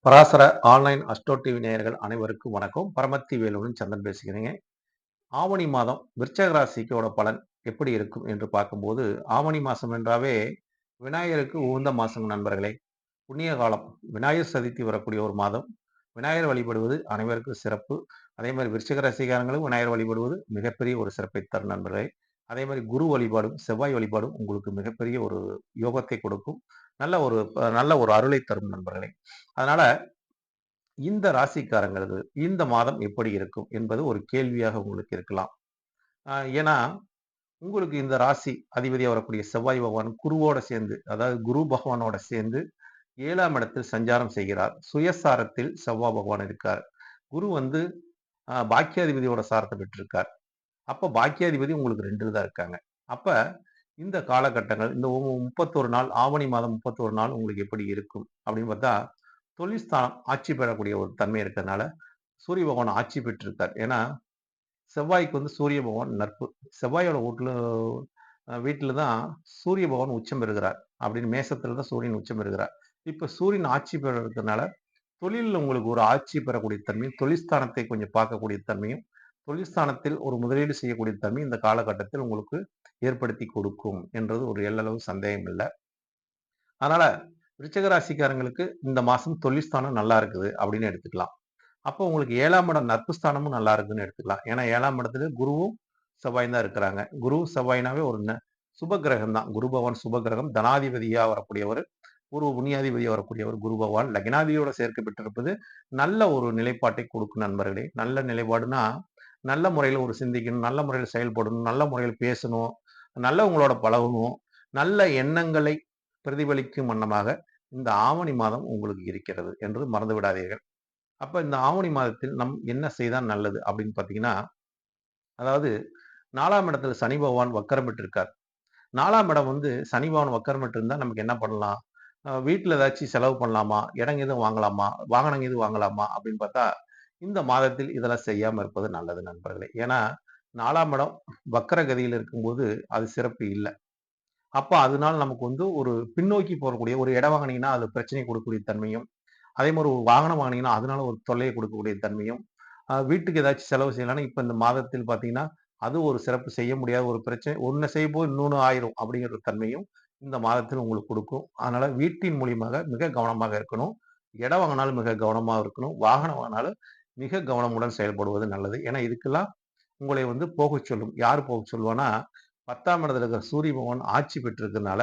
Parasara online astro TV நேயர்கள் அனைவருக்கும் வணக்கம். பரமத்தி வேலுடன் சந்திரன் பேசுகிறேங்க. ஆவணி மாதம் விருச்சக ராசிக்கோட பலன் எப்படி இருக்கும் என்று பார்க்கும்போது, ஆவணி மாசம் என்றாவே விநாயகருக்கு உகந்த மாசம் நண்பர்களே. புண்ணிய காலம். விநாயகர் சதுர்த்தி வரக்கூடிய ஒரு மாதம். விநாயகர் வழிபடுவது அனைவருக்கும் சிறப்பு. அதே மாரி விருச்சிக ராசிக்காரங்களும் விநாயகர் வழிபடுவது மிகப்பெரிய ஒரு சிறப்பை தரும் நண்பர்களே. அதே மாரி குரு வழிபாடும், செவ்வாய் வழிபாடும் உங்களுக்கு மிகப்பெரிய ஒரு யோகத்தை கொடுக்கும். நல்ல ஒரு அருளை தரும் நண்பர்களே. அதனால இந்த ராசிக்காரங்களுக்கு இந்த மாதம் எப்படி இருக்கும் என்பது ஒரு கேள்வியாக உங்களுக்கு இருக்கலாம். ஏன்னா, உங்களுக்கு இந்த ராசி அதிபதியா வரக்கூடிய செவ்வாய் பகவான் குருவோட சேர்ந்து, அதாவது குரு பகவானோட சேர்ந்து 7ஆம் இடத்தில் சஞ்சாரம் செய்கிறார். சுயசாரத்தில் செவ்வாய் பகவான் இருக்கார். குரு வந்து பாக்கியாதிபதியோட சாரத்த பெற்றிருக்கார். அப்ப பாக்கியாதிபதி உங்களுக்கு 2ல தான் இருக்காங்க. அப்ப இந்த காலகட்டங்கள் இந்த 31 நாள் ஆவணி மாதம் 31 நாள் உங்களுக்கு எப்படி இருக்கும் அப்படின்னு பார்த்தா, தொழில் ஸ்தானம் ஆட்சி பெறக்கூடிய ஒரு தன்மை இருக்கிறதுனால, சூரிய பகவான் ஆட்சி பெற்றிருக்கார். ஏன்னா, செவ்வாய்க்கு வந்து சூரிய பகவான் நட்பு. செவ்வாயோட வீட்ல தான் சூரிய பகவான் உச்சம் பெறுகிறார். அப்படின்னு மேசத்துல தான் சூரியன் உச்சம் பெறுகிறார். இப்ப சூரியன் ஆட்சி பெற இருக்கிறதுனால, தொழில்ல உங்களுக்கு ஒரு ஆட்சி பெறக்கூடிய தன்மையும், தொழில் ஸ்தானத்தை கொஞ்சம் பார்க்கக்கூடிய தன்மையும், தொழில் ஸ்தானத்தில் ஒரு முதலீடு செய்யக்கூடிய தன்மை இந்த காலகட்டத்தில் உங்களுக்கு ஏற்படுத்தி கொடுக்கும் என்றது ஒரு எள்ளளவு சந்தேகம் இல்ல. அதனால விருச்சிக ராசிக்காரங்களுக்கு இந்த மாசம் தொழில் ஸ்தானம் நல்லா இருக்குது அப்படின்னு எடுத்துக்கலாம். அப்போ உங்களுக்கு 7ஆம் இடம் நட்பு ஸ்தானமும் நல்லா இருக்குன்னு எடுத்துக்கலாம். ஏன்னா 7ஆம் இடத்துல குருவும், செவ்வாயும் தான் இருக்கிறாங்க. குரு, செவ்வாய்னாவே ஒரு சுப கிரகம் தான். குரு பகவான் சுப கிரகம். தனாதிபதியா வரக்கூடியவர், ஒரு புண்ணியாதிபதியா வரக்கூடியவர் குரு பகவான். லக்னாதிபதியோட சேர்க்கை பெற்றிருப்பது நல்ல ஒரு நிலைப்பாட்டை கொடுக்கும் நண்பர்களே. நல்ல நிலைப்பாடுனா, நல்ல முறையில ஒரு சிந்திக்கணும், நல்ல முறையில செயல்படணும், நல்ல முறையில பேசணும், நல்லவங்களோட பழகணும், நல்ல எண்ணங்களை பிரதிபலிக்கும் வண்ணமாக இந்த ஆவணி மாதம் உங்களுக்கு இருக்கிறது என்று மறந்து விடாதீர்கள். அப்ப இந்த ஆவணி மாதத்தில் நம் என்ன செய்தால் நல்லது அப்படின்னு பார்த்தீங்கன்னா, அதாவது 4ஆம் இடத்துல சனி பகவான் வக்கரம் பெற்றிருக்கார். 4ஆம் இடம் வந்து சனி பகவான் வக்கரம் பெற்றிருந்தா நமக்கு என்ன பண்ணலாம்? வீட்ல ஏதாச்சும் செலவு பண்ணலாமா? இடம் எதுவும் வாங்கலாமா? வாகனம் எதுவும் வாங்கலாமா? அப்படின்னு பார்த்தா, இந்த மாதத்தில் இதெல்லாம் செய்யாம இருப்பது நல்லது நண்பர்களே. ஏன்னா 4ஆம் இடம் வக்கர கதியில இருக்கும்போது அது சிறப்பு இல்ல. அப்ப அதனால நமக்கு வந்து ஒரு பின்னோக்கி போகக்கூடிய ஒரு இடம் வாங்குனீங்கன்னா, அது பிரச்சனை கொடுக்கக்கூடிய தன்மையும், அதே மாரி ஒரு வாகனம் வாங்குனீங்கன்னா, அதனால ஒரு தொல்லைய கொடுக்கக்கூடிய தன்மையும், வீட்டுக்கு ஏதாச்சும் செலவு செய்யலாம்னா, இப்ப இந்த மாதத்தில் பார்த்தீங்கன்னா, அது ஒரு சிறப்பு செய்ய முடியாத ஒரு பிரச்சனை. ஒண்ணு செய்யும்போது இன்னொன்னு ஆயிரும் அப்படிங்கிற தன்மையும் இந்த மாதத்தில் உங்களுக்கு குடுக்கும். அதனால வீட்டின் மூலியமாக மிக கவனமாக இருக்கணும். இடம் வாங்குனாலும் மிக கவனமா இருக்கணும். வாகனம் வாங்குனாலும் மிக கவனமுடன் செயல்படுவது நல்லது. ஏன்னா, இதுக்கெல்லாம் உங்களை வந்து போகச் சொல்லும். யார் போகச் சொல்லுவான்னா, 10ஆம் இடத்துல இருக்கிற சூரிய பகவான் ஆட்சி பெற்றிருக்கிறதுனால,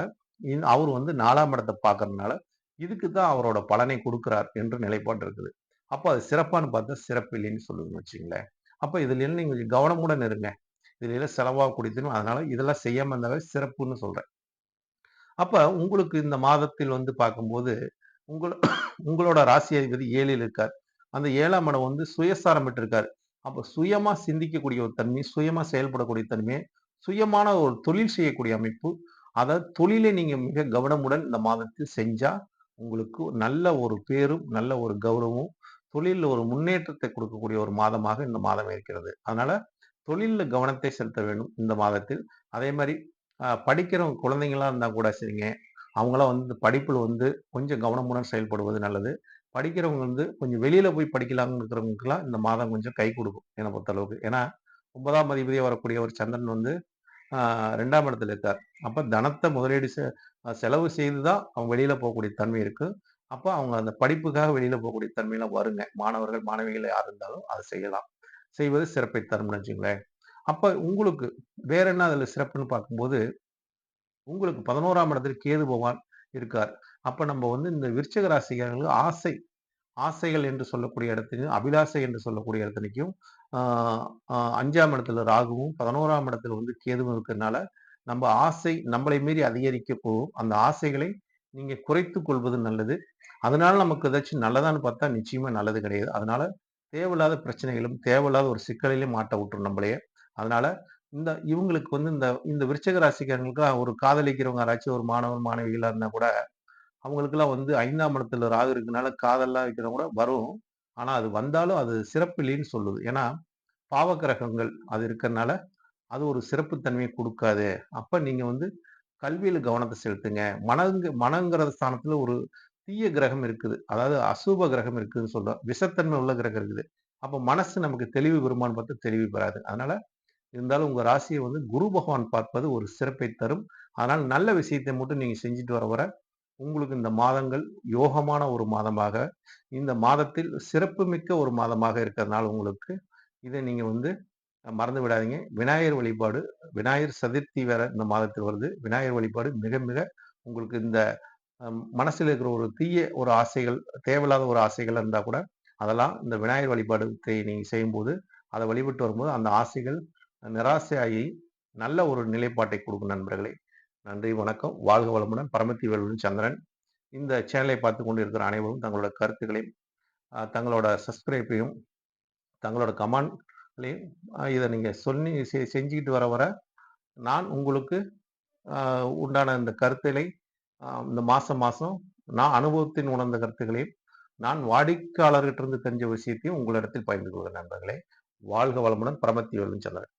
அவரு வந்து 4ஆம் இடத்த பார்க்கறதுனால, இதுக்கு தான் அவரோட பலனை குடுக்கிறார் என்ற நிலைப்பாடு இருக்குது. அப்ப அது சிறப்பான்னு பார்த்தா, சிறப்பு இல்லைன்னு சொல்லுவேன்னு வச்சுக்கங்களேன். அப்ப இதுல எல்லாம் நீங்க கொஞ்சம் கவனமுடன் இருங்க. இதுல எல்லாம் செலவாகக்கூடியதுன்னு அதனால இதெல்லாம் செய்யாம இருந்தாவே சிறப்புன்னு சொல்றேன். அப்ப உங்களுக்கு இந்த மாதத்தில் வந்து பார்க்கும்போது, உங்கள உங்களோட ராசி அதிபதி 7ல் இருக்கார். அந்த 7ஆம் இடம் வந்து சுயசாரம் பெற்றிருக்காரு. அப்ப சுயமா சிந்திக்கக்கூடிய ஒரு தன்மை, சுயமா செயல்படக்கூடிய தன்மை, சுயமான ஒரு தொழில் செய்யக்கூடிய அமைப்பு. அதாவது தொழிலை நீங்க மிக கவனமுடன் இந்த மாதத்தில் செஞ்சா, உங்களுக்கு நல்ல ஒரு பேரும், நல்ல ஒரு கௌரவமும், தொழில்ல ஒரு முன்னேற்றத்தை கொடுக்கக்கூடிய ஒரு மாதமாக இந்த மாதம் இருக்கிறது. அதனால தொழில்ல கவனத்தை செலுத்த வேண்டும் இந்த மாதத்தில். அதே மாரி படிக்கிறவங்க குழந்தைங்களா இருந்தா கூட சரிங்க. அவங்கலாம் வந்து படிப்புல வந்து கொஞ்சம் கவனமுடன் செயல்படுவது நல்லது. படிக்கிறவங்க வந்து கொஞ்சம் வெளியில போய் படிக்கலாம்னு இருக்கிறவங்களுக்கெல்லாம் இந்த மாதம் கொஞ்சம் கை குடுக்கும், என்ன பொறுத்தளவுக்கு. ஏன்னா 9ஆம் அதிபதியா வரக்கூடிய ஒரு சந்திரன் வந்து ஆ 2ஆம் இடத்துல இருக்கார். அப்ப தனத்த முதலீடு செலவு செய்து தான் அவங்க வெளியில போகக்கூடிய தன்மை இருக்கு. அப்ப அவங்க அந்த படிப்புக்காக வெளியில போகக்கூடிய தன்மைலாம் வருங்க. மாணவர்கள், மாணவிகள் யார் இருந்தாலும் அத செய்யலாம். செய்வது சிறப்பை தரும்னு வச்சுக்கங்களேன். அப்ப உங்களுக்கு வேற என்ன அதுல சிறப்புன்னு பார்க்கும்போது, உங்களுக்கு 11ஆம் இடத்தில் கேது பகவான் இருக்கார். அப்ப நம்ம வந்து இந்த விருச்சிக ராசிக்காரங்களுக்கு ஆசைகள் என்று சொல்லக்கூடிய இடத்திலும், அபிலாஷை என்று சொல்லக்கூடிய இடத்திலேயும், ஆ அ 5ஆம் இடத்துல ராகுவும், 11ஆம் இடத்துல வந்து கேதுவும் இருக்கிறதுனால, நம்ம ஆசை நம்மளை மீறி அதிகரிக்க போகும். அந்த ஆசைகளை நீங்க குறைத்துக் கொள்வது நல்லது. அதனால நமக்கு ஏதாச்சும் நல்லதான்னு பார்த்தா நிச்சயமா நல்லது கிடையாது. அதனால தேவையில்லாத பிரச்சனைகளும், தேவையில்லாத ஒரு சிக்கலிலும் மாட்ட விட்டுரும் நம்மளையே. அதனால இவங்களுக்கு வந்து இந்த இந்த விருச்சிக ராசிக்காரங்களுக்கு ஒரு காதலிக்கிறவங்க யாராச்சும் ஒரு மாணவன், மாணவிகளா இருந்தா கூட அவங்களுக்கெல்லாம் வந்து 5ஆம் இடத்துல ராகு இருக்கனால காதல்லாம் வைக்கிறவங்க கூட வரும். ஆனா அது வந்தாலும் அது சிறப்பு இல்லைன்னு சொல்லுது. ஏன்னா, பாவக்கிரகங்கள் அது இருக்கறனால, அது ஒரு சிறப்பு தன்மைய குடுக்காது. அப்ப நீங்க வந்து கல்வியில கவனத்த செலுத்துங்க. மனங்கிற ஸ்தானத்துல ஒரு தீய கிரகம் இருக்குது. அதாவது அசுப கிரகம் இருக்குதுன்னு சொல்றோம். விஷத்தன்மை உள்ள கிரகம் இருக்குது. அப்ப மனசு நமக்கு தெளிவு பெறுமான்னு பார்த்தா தெளிவு பெறாது. அதனால இருந்தாலும் உங்க ராசியை வந்து குரு பகவான் பார்ப்பது ஒரு சிறப்பை தரும். அதனால நல்ல விஷயத்தை மட்டும் நீங்க செஞ்சுட்டு வர வர உங்களுக்கு இந்த மாதங்கள் யோகமான ஒரு மாதமாக, இந்த மாதத்தில் சிறப்புமிக்க ஒரு மாதமாக இருக்கிறதுனால உங்களுக்கு இதை நீங்க வந்து மறந்து விடாதீங்க. விநாயகர் வழிபாடு, விநாயகர் சதுர்த்தி வேற இந்த மாதத்தில் வருது. விநாயகர் வழிபாடு மிக மிக உங்களுக்கு இந்த மனசுல இருக்கிற ஒரு தீய ஒரு ஆசைகள், தேவையில்லாத ஒரு ஆசைகள் இருந்தா கூட, அதெல்லாம் இந்த விநாயகர் வழிபாடு நீங்க செய்யும்போது, அத வழிபட்டு வரும்போது அந்த ஆசைகள் நிராசையாகி நல்ல ஒரு நிலைப்பாட்டை கொடுக்கும் நண்பர்களே. நன்றி, வணக்கம். வாழ்க வளமுடன். பரமத்தி வேலுடன் சந்திரன். இந்த சேனலை பார்த்துக் கொண்டு இருக்கிற அனைவரும் தங்களோட கருத்துக்களையும், தங்களோட சப்ஸ்கிரைப்பையும், தங்களோட கமெண்ட்களையும் இத நீங்க சொல்லி செஞ்சுக்கிட்டு வர வர, நான் உங்களுக்கு உண்டான இந்த கருத்துக்களை இந்த மாசம் மாசம் நான் அனுபவத்தின் உணர்ந்த கருத்துக்களையும், நான் வாடிக்கையாளர்கிட்ட இருந்து தெரிஞ்ச விஷயத்தையும் உங்களிடத்தில் பகிர்ந்து கொள்கிறேன் நண்பர்களே. வாழ்க வளமுடன். பரமத்தி வேலுடன் சந்திரன்.